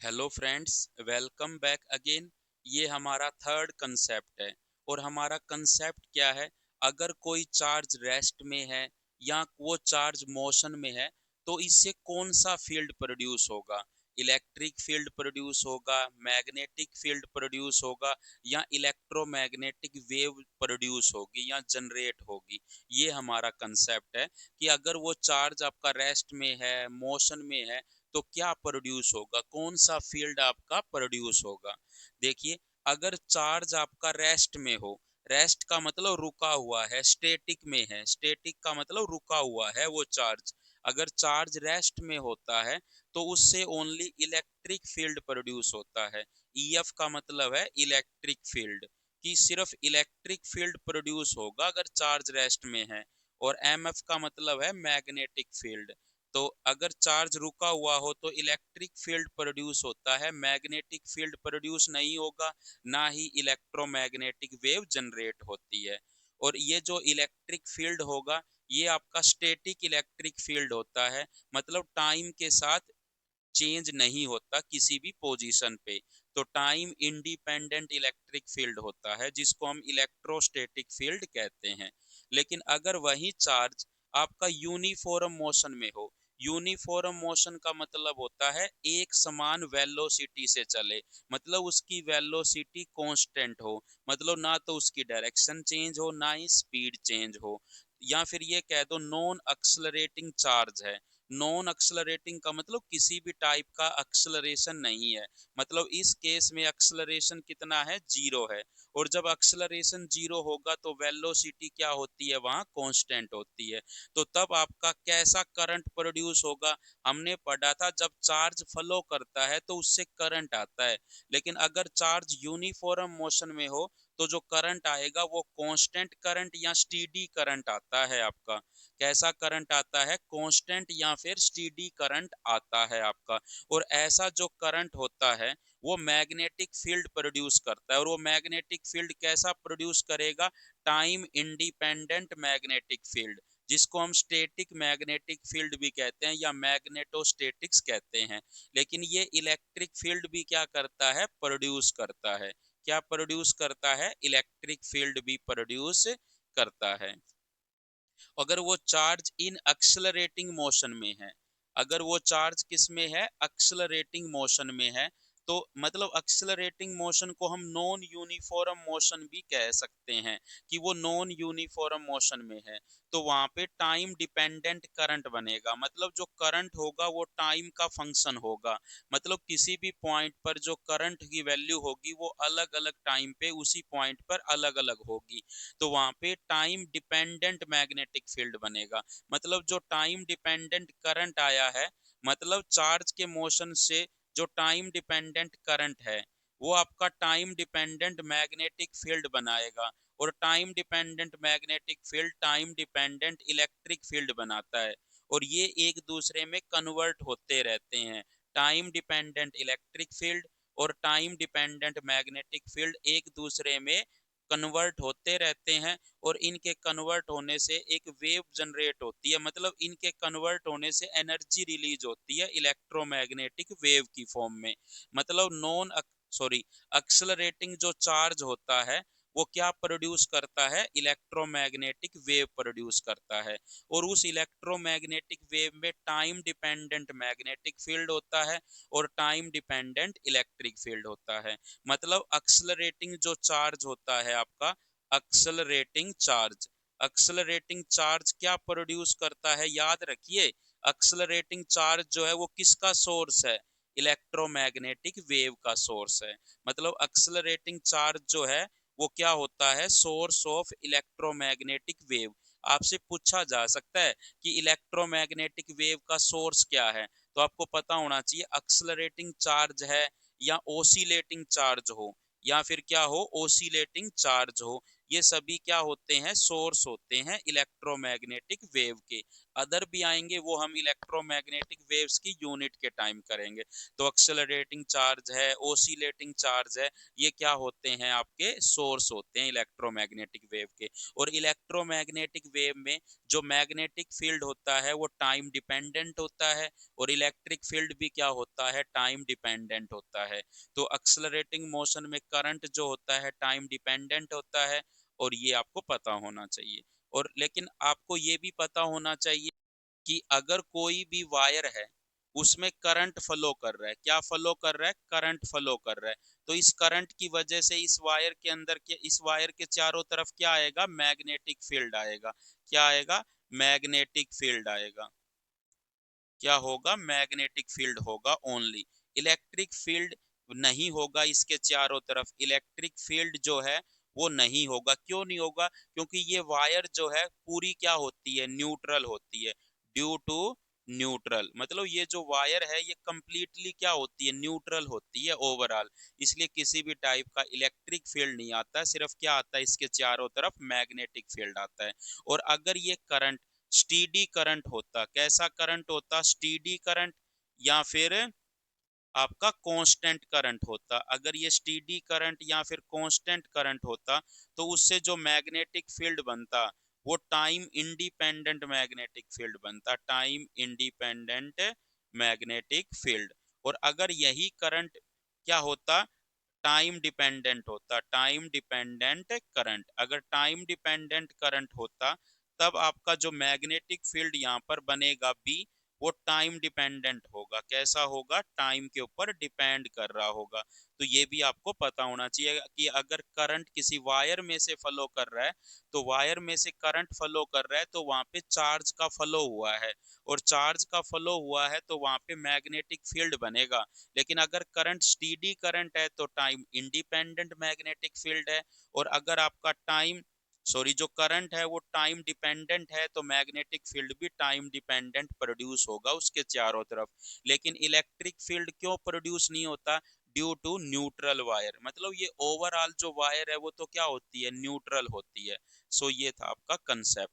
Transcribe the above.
Hello friends, welcome back again. ये हमारा third concept है और हमारा कंसेप्ट क्या है? अगर कोई चार्ज रेस्ट में है या वो चार्ज मोशन में है तो इससे कौन सा फील्ड प्रोड्यूस होगा? इलेक्ट्रिक फील्ड प्रोड्यूस होगा, मैग्नेटिक फील्ड प्रोड्यूस होगा या इलेक्ट्रोमैग्नेटिक वेव प्रोड्यूस होगी या जनरेट होगी। ये हमारा कंसेप्ट है कि अगर वो चार्ज आपका रेस्ट में है, मोशन में है, तो क्या प्रोड्यूस होगा, कौन सा फील्ड आपका प्रोड्यूस होगा। देखिए, अगर चार्ज आपका रेस्ट में हो, रेस्ट का मतलब रुका हुआ है, स्टेटिक में है, स्टेटिक का मतलब रुका हुआ है वो चार्ज। अगर चार्ज रेस्ट में होता है तो उससे ओनली इलेक्ट्रिक फील्ड प्रोड्यूस होता है। ईएफ का मतलब है इलेक्ट्रिक फील्ड, कि सिर्फ इलेक्ट्रिक फील्ड प्रोड्यूस होगा अगर चार्ज रेस्ट में है। और एमएफ का मतलब है मैग्नेटिक फील्ड। तो अगर चार्ज रुका हुआ हो तो इलेक्ट्रिक फील्ड प्रोड्यूस होता है, मैग्नेटिक फील्ड प्रोड्यूस नहीं होगा, ना ही इलेक्ट्रोमैग्नेटिक वेव जनरेट होती है। और ये जो इलेक्ट्रिक फील्ड होगा, ये आपका स्टैटिक इलेक्ट्रिक फील्ड होता है, मतलब टाइम के साथ चेंज नहीं होता किसी भी पोजीशन पे। तो टाइम इंडिपेंडेंट इलेक्ट्रिक फील्ड होता है, जिसको हम इलेक्ट्रोस्टैटिक फील्ड कहते हैं। लेकिन अगर वही चार्ज आपका यूनिफॉर्म मोशन में हो, यूनिफॉर्म मोशन का मतलब होता है एक समान वेलोसिटी से चले, मतलब उसकी वेलोसिटी कांस्टेंट हो, मतलब ना तो उसकी डायरेक्शन चेंज हो ना ही स्पीड चेंज हो। या फिर ये कह दो नॉन एक्सलरेटिंग चार्ज है। नॉन एक्सलरेटिंग का मतलब किसी भी टाइप का एक्सलरेशन नहीं है, मतलब इस केस में एक्सलरेशन कितना है, जीरो है। और जब एक्सलरेशन जीरो होगा तो वेलोसिटी क्या होती है, वहां कांस्टेंट होती है। तो तब आपका कैसा करंट प्रोड्यूस होगा? हमने पढ़ा था जब चार्ज फ्लो करता है तो उससे करंट आता है। लेकिन अगर चार्ज यूनिफॉर्म मोशन में हो तो जो करंट आएगा वो कांस्टेंट करंट या स्टीडी करंट आता है आपका। कैसा करंट आता है? कांस्टेंट या फिर स्टीडी करंट आता है आपका। और ऐसा जो करंट होता है वो मैग्नेटिक फील्ड प्रोड्यूस करता है। और वो मैग्नेटिक फील्ड कैसा प्रोड्यूस करेगा? टाइम इंडिपेंडेंट मैग्नेटिक फील्ड, जिसको हम स्टैटिक मैग्नेटिक फील्ड भी कहते हैं या मैग्नेटोस्टैटिक्स कहते हैं। लेकिन ये इलेक्ट्रिक फील्ड भी क्या करता है, प्रोड्यूस करता है। क्या प्रोड्यूस करता है? इलेक्ट्रिक फील्ड भी प्रोड्यूस करता है। अगर वो चार्ज इन एक्सलरेटिंग मोशन में है, अगर वो चार्ज किस में है, एक्सलरेटिंग मोशन में है, तो मतलब एक्सलरेटिंग मोशन को हम नॉन यूनिफॉर्म मोशन भी कह सकते हैं, कि वो नॉन यूनिफॉर्म मोशन में है। तो वहां पे टाइम डिपेंडेंट करंट बनेगा, मतलब जो करंट होगा वो टाइम का फंक्शन होगा। मतलब किसी भी पॉइंट पर जो करंट की वैल्यू होगी वो अलग अलग टाइम पे उसी पॉइंट पर अलग अलग होगी। तो वहां पे टाइम डिपेंडेंट मैग्नेटिक फील्ड बनेगा। मतलब जो टाइम डिपेंडेंट करंट आया है, मतलब चार्ज के मोशन से जो टाइम डिपेंडेंट करंट है वो आपका टाइम डिपेंडेंट मैग्नेटिक फील्ड बनाएगा। और time dependent magnetic field time dependent electric field बनाता है। और ये एक दूसरे में कन्वर्ट होते रहते हैं। टाइम डिपेंडेंट इलेक्ट्रिक फील्ड और टाइम डिपेंडेंट मैग्नेटिक फील्ड एक दूसरे में कन्वर्ट होते रहते हैं। और इनके कन्वर्ट होने से एक वेव जनरेट होती है, मतलब इनके कन्वर्ट होने से एनर्जी रिलीज होती है इलेक्ट्रोमैग्नेटिक वेव की फॉर्म में। मतलब नॉन सॉरी एक्सलरेटिंग जो चार्ज होता है वो क्या प्रोड्यूस करता है, इलेक्ट्रोमैग्नेटिक वेव प्रोड्यूस करता है। और उस इलेक्ट्रोमैग्नेटिक वेव में टाइम डिपेंडेंट मैग्नेटिक फील्ड होता है और टाइम डिपेंडेंट इलेक्ट्रिक फील्ड होता है। मतलब एक्सलरेटिंग जो चार्ज होता है आपका, एक्सलरेटिंग चार्ज, एक्सलरेटिंग चार्ज क्या प्रोड्यूस करता है, याद रखिए। एक्सलरेटिंग चार्ज जो है वो किसका सोर्स है, इलेक्ट्रोमैग्नेटिक वेव का सोर्स है। मतलब एक्सलरेटिंग चार्ज जो है वो क्या होता है, सोर्स ऑफ इलेक्ट्रोमैग्नेटिक वेव। आपसे पूछा जा सकता है कि इलेक्ट्रोमैग्नेटिक वेव का सोर्स क्या है, तो आपको पता होना चाहिए एक्सलरेटिंग चार्ज है या ओसिलेटिंग चार्ज हो या फिर क्या हो, ओसिलेटिंग चार्ज हो। ये सभी क्या होते हैं, सोर्स होते हैं इलेक्ट्रोमैग्नेटिक वेव के। अदर भी आएंगे, वो हम इलेक्ट्रोमैग्नेटिक वेव्स की यूनिट के टाइम करेंगे। तो एक्सेलरेटिंग चार्ज है, ओसिलेटिंग चार्ज है, ये क्या होते हैं, आपके सोर्स होते हैं इलेक्ट्रोमैग्नेटिक वेव के। और इलेक्ट्रोमैग्नेटिक वेव में जो मैग्नेटिक फील्ड होता है वो टाइम डिपेंडेंट होता है, और इलेक्ट्रिक फील्ड भी क्या होता है, टाइम डिपेंडेंट होता है। तो एक्सेलरेटिंग मोशन में करंट जो होता है टाइम डिपेंडेंट होता है, और ये आपको पता होना चाहिए। और लेकिन आपको ये भी पता होना चाहिए कि अगर कोई भी वायर है उसमें करंट फ्लो कर रहा है, क्या फ्लो कर रहा है, करंट फ्लो कर रहा है, तो इस करंट की वजह से इस वायर के अंदर के, इस वायर के चारों तरफ क्या आएगा, मैग्नेटिक फील्ड आएगा। क्या आएगा, मैग्नेटिक फील्ड आएगा। क्या होगा, मैग्नेटिक फील्ड होगा ओनली। इलेक्ट्रिक फील्ड नहीं होगा इसके चारों तरफ, इलेक्ट्रिक फील्ड जो है वो नहीं होगा। क्यों नहीं होगा, क्योंकि ये वायर जो है पूरी क्या होती है, न्यूट्रल होती है। ड्यू टू न्यूट्रल, मतलब ये जो वायर है ये कंप्लीटली क्या होती है, न्यूट्रल होती है ओवरऑल। इसलिए किसी भी टाइप का इलेक्ट्रिक फील्ड नहीं आता है, सिर्फ क्या आता है, इसके चारों तरफ मैग्नेटिक फील्ड आता है। और अगर ये करंट स्टीडी करंट होता, कैसा करंट होता, स्टीडी करंट, या फिर आपका कांस्टेंट करंट होता, अगर ये स्टीडी करंट या फिर कांस्टेंट करंट होता, तो उससे जो मैग्नेटिक फील्ड बनता वो टाइम इंडिपेंडेंट मैग्नेटिक फील्ड बनता, टाइम इंडिपेंडेंट मैग्नेटिक फील्ड। और अगर यही करंट क्या होता, टाइम डिपेंडेंट होता, टाइम डिपेंडेंट करंट, अगर टाइम डिपेंडेंट करंट होता तब आपका जो मैग्नेटिक फील्ड यहाँ पर बनेगा बी, वो टाइम डिपेंडेंट होगा। कैसा होगा, टाइम के ऊपर डिपेंड कर रहा होगा। तो ये भी आपको पता होना चाहिए कि अगर करंट किसी वायर में से फ्लो कर रहा है, तो वायर में से करंट फ्लो कर रहा है तो वहां पे चार्ज का फ्लो हुआ है, और चार्ज का फ्लो हुआ है तो वहां पे मैग्नेटिक फील्ड बनेगा। लेकिन अगर करंट स्टीडी करंट है तो टाइम इंडिपेंडेंट मैग्नेटिक फील्ड है। और अगर आपका टाइम सॉरी जो करंट है वो टाइम डिपेंडेंट है तो मैग्नेटिक फील्ड भी टाइम डिपेंडेंट प्रोड्यूस होगा उसके चारों तरफ। लेकिन इलेक्ट्रिक फील्ड क्यों प्रोड्यूस नहीं होता, ड्यू टू न्यूट्रल वायर, मतलब ये ओवरऑल जो वायर है वो तो क्या होती है, न्यूट्रल होती है। सो ये था आपका कंसेप्ट।